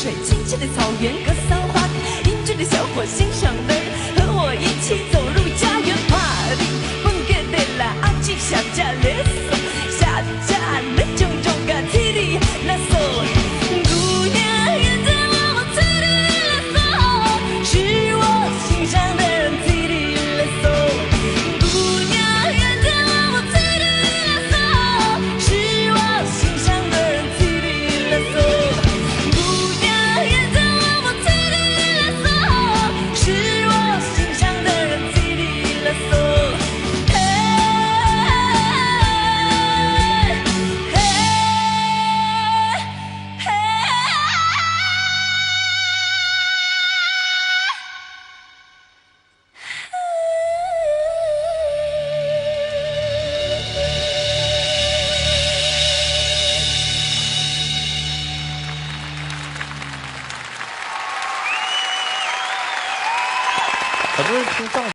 水，青青的草原，格桑花，英俊的小伙，欣赏的人，和我一起走入家园 party。Bunga de la aji shaja leso， shaja le jong jong ga tiri la so。姑娘眼在我tiri la so， 是我心上的人 tiri la so。姑娘眼在我tiri la so， 是我心上的人 tiri la so。姑娘眼在我tiri la so， 是我心上的人 tiri la so。很多人听上。